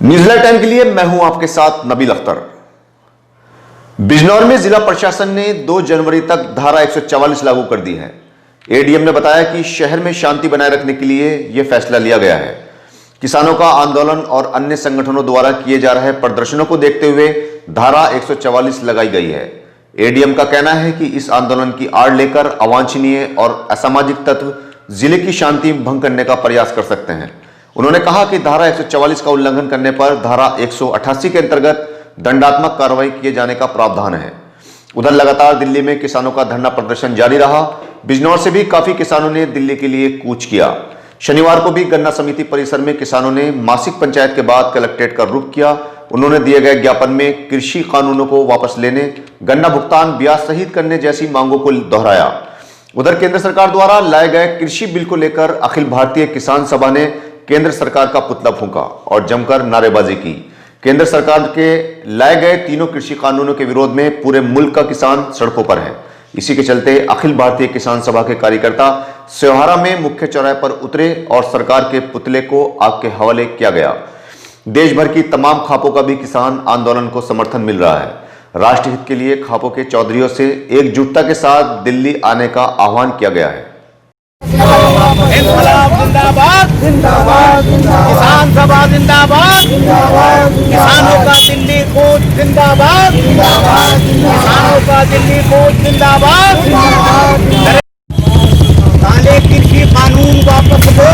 New Zealand time के लिए मैं हूं आपके साथ नबील अख्तर। बिजनौर में जिला प्रशासन ने 2 जनवरी तक धारा 144 लागू कर दी है। एडीएम ने बताया कि शहर में शांति बनाए रखने के लिए यह फैसला लिया गया है। किसानों का आंदोलन और अन्य संगठनों द्वारा किए जा रहे प्रदर्शनों को देखते हुए धारा 144 लगाई गई है। एडीएम का कहना है कि इस आंदोलन की आड़ लेकर अवांछनीय और असामाजिक तत्व जिले की शांति भंग करने का प्रयास कर सकते हैं। उन्होंने कहा कि धारा 144 का उल्लंघन करने पर धारा 188 के अंतर्गत दंडात्मक कार्रवाई किए जाने का प्रावधान है। उधर लगातार दिल्ली में किसानों का धरना प्रदर्शन जारी रहा। बिजनौर से भी काफी किसानों ने दिल्ली के लिए कूच किया। शनिवार को भी गन्ना समिति परिसर में किसानों ने मासिक पंचायत के बाद कलेक्ट्रेट का रुख किया। उन्होंने दिए गए ज्ञापन में कृषि कानूनों को वापस लेने, गन्ना भुगतान ब्याज सहित करने जैसी मांगों को दोहराया। उधर केंद्र सरकार द्वारा लाए गए कृषि बिल को लेकर अखिल भारतीय किसान सभा ने केंद्र सरकार का पुतला फूंका और जमकर नारेबाजी की। केंद्र सरकार के लाए गए तीनों कृषि कानूनों के विरोध में पूरे मुल्क का किसान सड़कों पर है। इसी के चलते अखिल भारतीय किसान सभा के कार्यकर्ता सेवहारा में मुख्य चौराहे पर उतरे और सरकार के पुतले को आग के हवाले किया गया। देश भर की तमाम खापों का भी किसान आंदोलन को समर्थन मिल रहा है। राष्ट्र हित के लिए खापों के चौधरियों से एकजुटता के साथ दिल्ली आने का आह्वान किया गया है। इनकलाब जिंदाबाद, जिंदाबाद, किसान सभा जिंदाबाद, किसानों का दिल्ली कूच जिंदाबाद, किसानों का दिल्ली कूच जिंदाबाद। काले कृषि कानून वापस लो,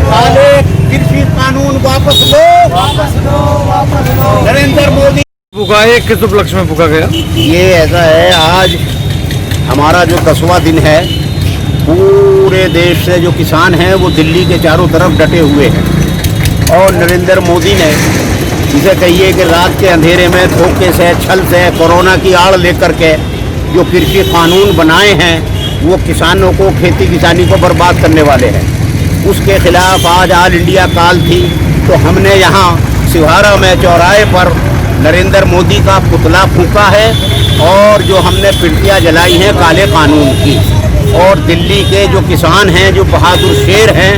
काले कृषि कानून वापस लो। नरेंद्र मोदी फूका है, किस उपलक्ष्य में फूका गया? ये ऐसा है, आज हमारा जो 10वां दिन है, पूरे देश से जो किसान हैं वो दिल्ली के चारों तरफ डटे हुए हैं और नरेंद्र मोदी ने इसे कहिए कि रात के अंधेरे में धोखे से, छल से, कोरोना की आड़ लेकर के जो कृषि कानून बनाए हैं वो किसानों को, खेती किसानी को बर्बाद करने वाले हैं। उसके खिलाफ आज ऑल इंडिया कॉल थी, तो हमने यहाँ सेवहारा में चौराहे पर नरेंद्र मोदी का पुतला फूंका है और जो हमने पिंटियाँ जलाई हैं काले कानून की, और दिल्ली के जो किसान हैं, जो बहादुर शेर हैं,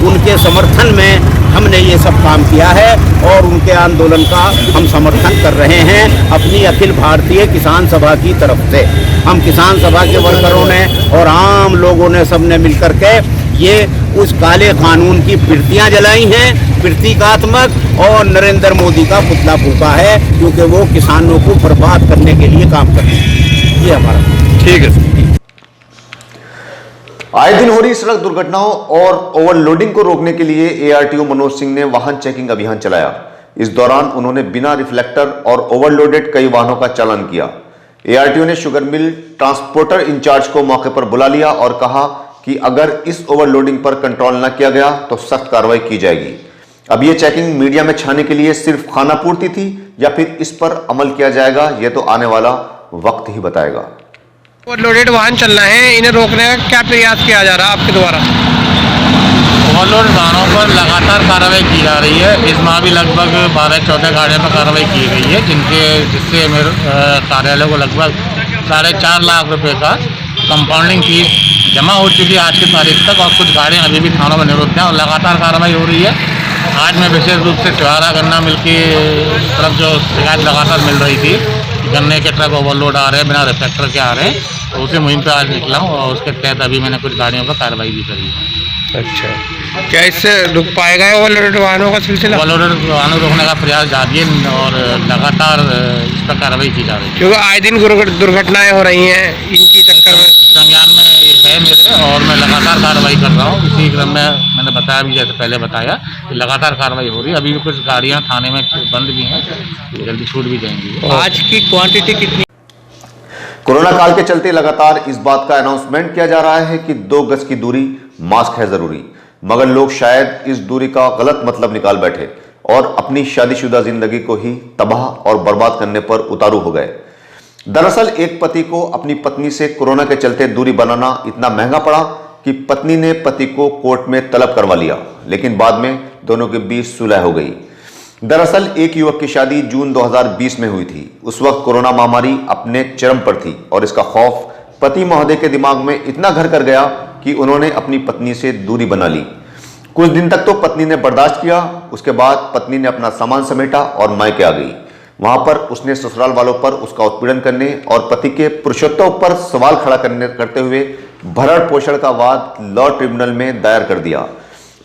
उनके समर्थन में हमने ये सब काम किया है और उनके आंदोलन का हम समर्थन कर रहे हैं अपनी अखिल भारतीय किसान सभा की तरफ से। हम किसान सभा के वर्करों ने और आम लोगों ने सबने मिलकर के ये उस काले कानून की पिर्तियाँ जलाई हैं, प्रतीकात्मक, और नरेंद्र मोदी का पुतला फूंका है क्योंकि वो किसानों को बर्बाद करने के लिए काम कर रहे हैं। ये हमारा ठीक है। आए दिन हो रही सड़क दुर्घटनाओं और ओवरलोडिंग को रोकने के लिए एआरटीओ मनोज सिंह ने वाहन चेकिंग अभियान चलाया। इस दौरान उन्होंने बिना रिफ्लेक्टर और ओवरलोडेड कई वाहनों का चालान किया। एआरटीओ ने शुगर मिल ट्रांसपोर्टर इंचार्ज को मौके पर बुला लिया और कहा कि अगर इस ओवरलोडिंग पर कंट्रोल न किया गया तो सख्त कार्रवाई की जाएगी। अब ये चेकिंग मीडिया में छाने के लिए सिर्फ खानापूर्ति थी या फिर इस पर अमल किया जाएगा, यह तो आने वाला वक्त ही बताएगा। ओवरलोडेड वाहन चल रहे हैं, इन्हें रोकने का क्या प्रयास किया जा रहा है आपके द्वारा? ओवरलोड वाहनों पर लगातार कार्रवाई की जा रही है। इस माह भी लगभग 12-14 गाड़ियों पर कार्रवाई की गई है, जिससे मेरे कार्यालय को लगभग 4.5 लाख रुपए का कंपाउंडिंग फीस जमा हो चुकी है आज की तारीख तक, और कुछ गाड़ियाँ अभी भी थानों में निरुद्ध हैं और लगातार कार्रवाई हो रही है। आज मैं विशेष रूप से सेवहारा गन्ना मिल की तरफ जो शिकायत लगातार मिल रही थी, गन्ने के ट्रक ओवरलोड आ रहे हैं, बिना रिफ्लेक्टर के आ रहे हैं, तो उसी मुहिम पे आज निकला हूँ और उसके तहत अभी मैंने कुछ गाड़ियों पर कार्रवाई भी करी है। अच्छा, क्या इससे रुक पाएगा ओवरलोडेड वाहनों का सिलसिला? ओवरलोडेड वाहनों रोकने का प्रयास जारी है और लगातार इस पर कार्रवाई की जा रही है, क्योंकि आए दिन दुर्घटनाएं हो रही हैं इनकी चक्कर में। संज्ञान में है मेरे और मैं लगातार कार्रवाई कर रहा हूँ। इसी क्रम में मैंने बताया भी, जैसे पहले बताया, कि लगातार कार्रवाई हो रही है। अभी भी कुछ गाड़ियाँ थाने में बंद भी हैं, जल्दी छूट भी जाएंगी। आज की क्वांटिटी कितनी? कोरोना काल के चलते लगातार इस बात का अनाउंसमेंट किया जा रहा है कि 2 गज की दूरी, मास्क है जरूरी, मगर लोग शायद इस दूरी का गलत मतलब निकाल बैठे और अपनी शादीशुदा जिंदगी को ही तबाह और बर्बाद करने पर उतारू हो गए। दरअसल एक पति को अपनी पत्नी से कोरोना के चलते दूरी बनाना इतना महंगा पड़ा कि पत्नी ने पति को कोर्ट में तलब करवा लिया, लेकिन बाद में दोनों के बीच सुलह हो गई। दरअसल एक युवक की शादी जून 2020 में हुई थी। उस वक्त कोरोना महामारी अपने चरम पर थी और इसका खौफ पति महोदय के दिमाग में इतना घर कर गया कि उन्होंने अपनी पत्नी से दूरी बना ली। कुछ दिन तक तो पत्नी ने बर्दाश्त किया, उसके बाद पत्नी ने अपना सामान समेटा और मायके आ गई। वहां पर उसने ससुराल वालों पर उसका उत्पीड़न करने और पति के पुरुषत्व पर सवाल खड़ा करते हुए भरण पोषण का वाद लॉ ट्रिब्यूनल में दायर कर दिया।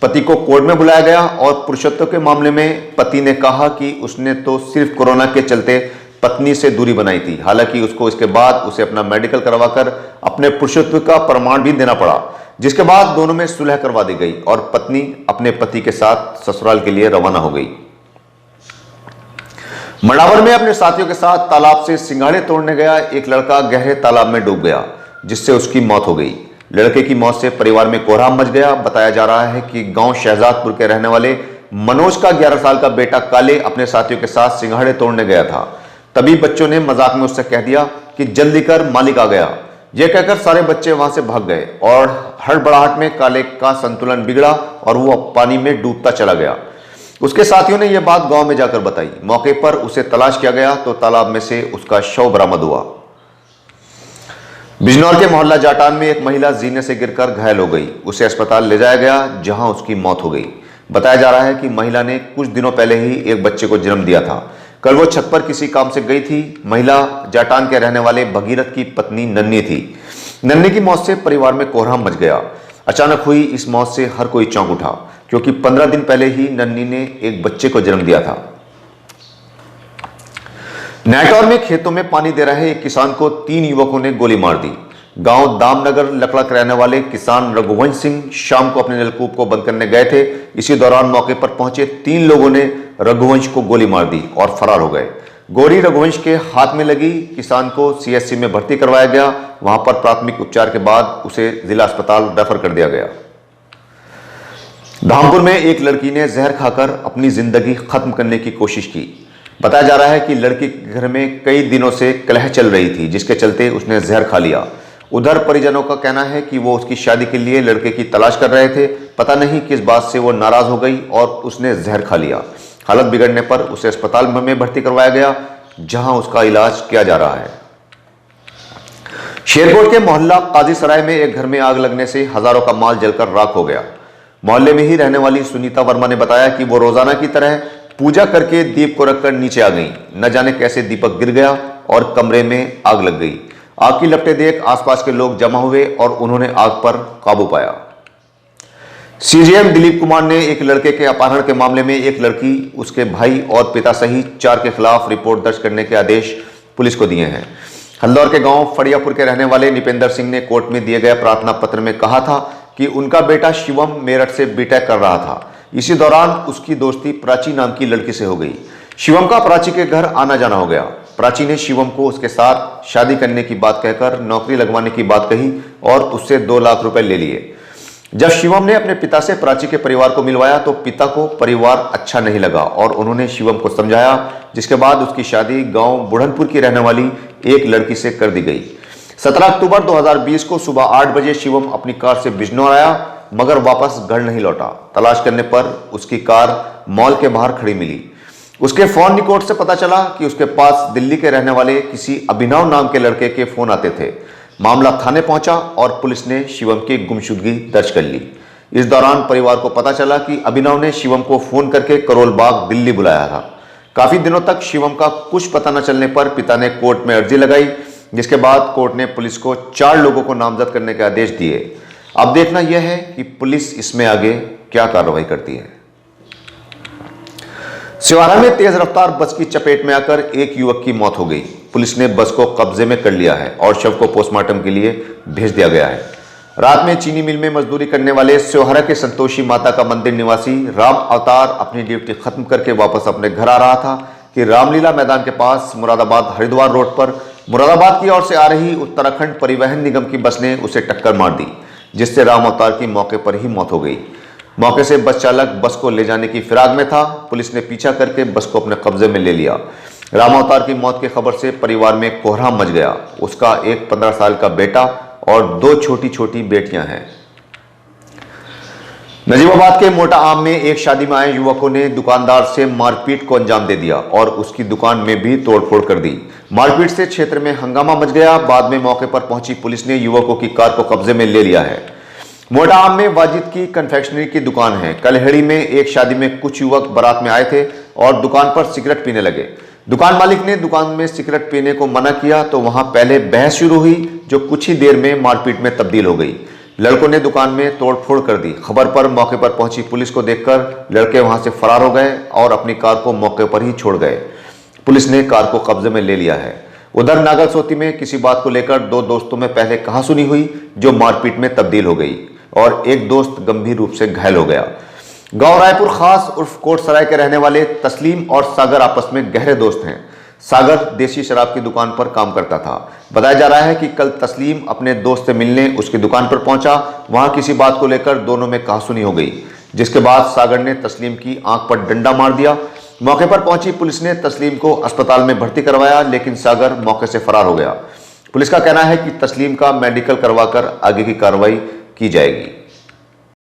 पति को कोर्ट में बुलाया गया और पुरुषत्व के मामले में पति ने कहा कि उसने तो सिर्फ कोरोना के चलते पत्नी से दूरी बनाई थी। हालांकि उसको इसके बाद उसे अपना मेडिकल करवाकर अपने पुरुषत्व का प्रमाण भी देना पड़ा, जिसके बाद दोनों में सुलह करवा दी गई और पत्नी अपने पति के साथ ससुराल के लिए रवाना हो गई। मडावर में अपने साथियों के साथ तालाब से सिंघाड़े तोड़ने गया एक लड़का गहरे तालाब में डूब गया, जिससे उसकी मौत हो गई। लड़के की मौत से परिवार में कोहराम मच गया। बताया जा रहा है कि गांव शहजादपुर के रहने वाले मनोज का 11 साल का बेटा काले अपने साथियों के साथ सिंघाड़े तोड़ने गया था। तभी बच्चों ने मजाक में उससे कह दिया कि जल्दी कर, मालिक आ गया। यह कहकर सारे बच्चे वहां से भाग गए और हड़बड़ाहट में काले का संतुलन बिगड़ा और वो पानी में डूबता चला गया। उसके साथियों ने यह बात गांव में जाकर बताई। मौके पर उसे तलाश किया गया तो तालाब में से उसका शव बरामद हुआ। बिजनौर के मोहल्ला जाटान में एक महिला जीने से गिरकर घायल हो गई। उसे अस्पताल ले जाया गया, जहां उसकी मौत हो गई। बताया जा रहा है कि महिला ने कुछ दिनों पहले ही एक बच्चे को जन्म दिया था। कल वो छत पर किसी काम से गई थी। महिला जाटान के रहने वाले भगीरथ की पत्नी नन्नी थी। नन्नी की मौत से परिवार में कोहराम मच गया। अचानक हुई इस मौत से हर कोई चौंक उठा, क्योंकि 15 दिन पहले ही नन्नी ने एक बच्चे को जन्म दिया था। नैटौर में खेतों में पानी दे रहे एक किसान को 3 युवकों ने गोली मार दी। गांव दामनगर लकड़ा के रहने वाले किसान रघुवंश सिंह शाम को अपने नलकूप को बंद करने गए थे। इसी दौरान मौके पर पहुंचे 3 लोगों ने रघुवंश को गोली मार दी और फरार हो गए। गोली रघुवंश के हाथ में लगी। किसान को सीएचसी में भर्ती करवाया गया। वहां पर प्राथमिक उपचार के बाद उसे जिला अस्पताल रेफर कर दिया गया। धामपुर में एक लड़की ने जहर खाकर अपनी जिंदगी खत्म करने की कोशिश की। बताया जा रहा है कि लड़की के घर में कई दिनों से कलह चल रही थी, जिसके चलते उसने जहर खा लिया। उधर परिजनों का कहना है कि वो उसकी शादी के लिए लड़के की तलाश कर रहे थे। पता नहीं किस बात से वो नाराज हो गई और उसने जहर खा लिया। हालत बिगड़ने पर उसे अस्पताल में भर्ती करवाया गया, जहां उसका इलाज किया जा रहा है। शेरकोट के मोहल्ला काजी सराय में एक घर में आग लगने से हजारों का माल जलकर राख हो गया। मोहल्ले में ही रहने वाली सुनीता वर्मा ने बताया कि वो रोजाना की तरह पूजा करके दीप को रखकर नीचे आ गई। न जाने कैसे दीपक गिर गया और कमरे में आग लग गई। आग की लपटें देख आसपास के लोग जमा हुए और उन्होंने आग पर काबू पाया। सीजीएम दिलीप कुमार ने एक लड़के के अपहरण के मामले में एक लड़की, उसके भाई और पिता सहित 4 के खिलाफ रिपोर्ट दर्ज करने के आदेश पुलिस को दिए हैं। हल्दौर के गांव फड़ियापुर के रहने वाले निपेंद्र सिंह ने कोर्ट में दिए गए प्रार्थना पत्र में कहा था कि उनका बेटा शिवम मेरठ से बीटेक कर रहा था। इसी दौरान उसकी दोस्ती प्राची नाम की लड़की से हो गई। शिवम का प्राची के घर आना जाना हो गया। प्राची ने शिवम को उसके साथ शादी करने की बात कहकर नौकरी लगवाने की बात कही और उससे 2 लाख रुपए ले लिए। जब शिवम ने अपने पिता से प्राची के परिवार को मिलवाया तो पिता को परिवार अच्छा नहीं लगा और उन्होंने शिवम को समझाया, जिसके बाद उसकी शादी गांव बुढ़नपुर की रहने वाली एक लड़की से कर दी गई। 17 अक्टूबर 2020 को सुबह 8 बजे शिवम अपनी कार से बिजनौर आया, मगर वापस घर नहीं लौटा। तलाश करने पर उसकी कार मॉल के बाहर खड़ी मिली। उसके फोन रिकॉर्ड से पता चला कि उसके पास दिल्ली के रहने वाले किसी अभिनव नाम के लड़के के फोन आते थे। मामला थाने पहुंचा और पुलिस ने शिवम की गुमशुदगी दर्ज कर ली। इस दौरान परिवार को पता चला कि अभिनव ने शिवम को फोन करके करोल बाग दिल्ली बुलाया था। काफी दिनों तक शिवम का कुछ पता न चलने पर पिता ने कोर्ट में अर्जी लगाई, जिसके बाद कोर्ट ने पुलिस को 4 लोगों को नामजद करने के आदेश दिए। अब देखना यह है कि पुलिस इसमें आगे क्या कार्रवाई करती है। सिवारा में तेज रफ्तार बस की चपेट में आकर एक युवक की मौत हो गई। पुलिस ने बस को कब्जे में कर लिया है और शव को पोस्टमार्टम के लिए भेज दिया गया है। रात में चीनी मिल में मजदूरी करने वाले सिवारा के संतोषी माता का मंदिर निवासी राम अवतार अपनी ड्यूटी खत्म करके वापस अपने घर आ रहा था कि रामलीला मैदान के पास मुरादाबाद हरिद्वार रोड पर मुरादाबाद की ओर से आ रही उत्तराखंड परिवहन निगम की बस ने उसे टक्कर मार दी, जिससे राम अवतार की मौके पर ही मौत हो गई। मौके से बस चालक बस को ले जाने की फिराक में था। पुलिस ने पीछा करके बस को अपने कब्जे में ले लिया। राम अवतार की मौत की खबर से परिवार में कोहराम मच गया। उसका एक 15 साल का बेटा और 2 छोटी छोटी बेटियां हैं। नजीबाबाद के मोटा आम में एक शादी में आए युवकों ने दुकानदार से मारपीट को अंजाम दे दिया और उसकी दुकान में भी तोड़फोड़ कर दी। मारपीट से क्षेत्र में हंगामा मच गया। बाद में मौके पर पहुंची पुलिस ने युवकों की कार को कब्जे में ले लिया है। मोडाम में वाजिद की कन्फेक्शनरी की दुकान है। कलहेड़ी में एक शादी में कुछ युवक बारात में आए थे और दुकान पर सिगरेट पीने लगे। दुकान मालिक ने दुकान में सिगरेट पीने को मना किया तो वहां पहले बहस शुरू हुई जो कुछ ही देर में मारपीट में तब्दील हो गई। लड़कों ने दुकान में तोड़फोड़ कर दी। खबर पर मौके पर पहुंची पुलिस को देखकर लड़के वहां से फरार हो गए और अपनी कार को मौके पर ही छोड़ गए। पुलिस ने कार को कब्जे में ले लिया है। उधर नागलसोती में किसी बात को लेकर दो दोस्तों में पहले कहासुनी हुई जो मारपीट में तब्दील हो गई और एक दोस्त गंभीर रूप से घायल हो गया। गांव रायपुर खास उर्फ कोटसराय के रहने वाले तस्लीम और सागर आपस में गहरे दोस्त हैं। सागर देसी शराब की दुकान पर काम करता था। बताया जा रहा है कि कल तस्लीम अपने दोस्त से मिलने उसकी दुकान पर पहुंचा। वहां किसी बात को लेकर दोनों में कहासुनी हो गई, जिसके बाद सागर ने तस्लीम की आंख पर डंडा मार दिया। मौके पर पहुंची पुलिस ने तस्लीम को अस्पताल में भर्ती करवाया, लेकिन सागर मौके से फरार हो गया। पुलिस का कहना है कि तस्लीम का मेडिकल करवाकर आगे की कार्रवाई की जाएगी।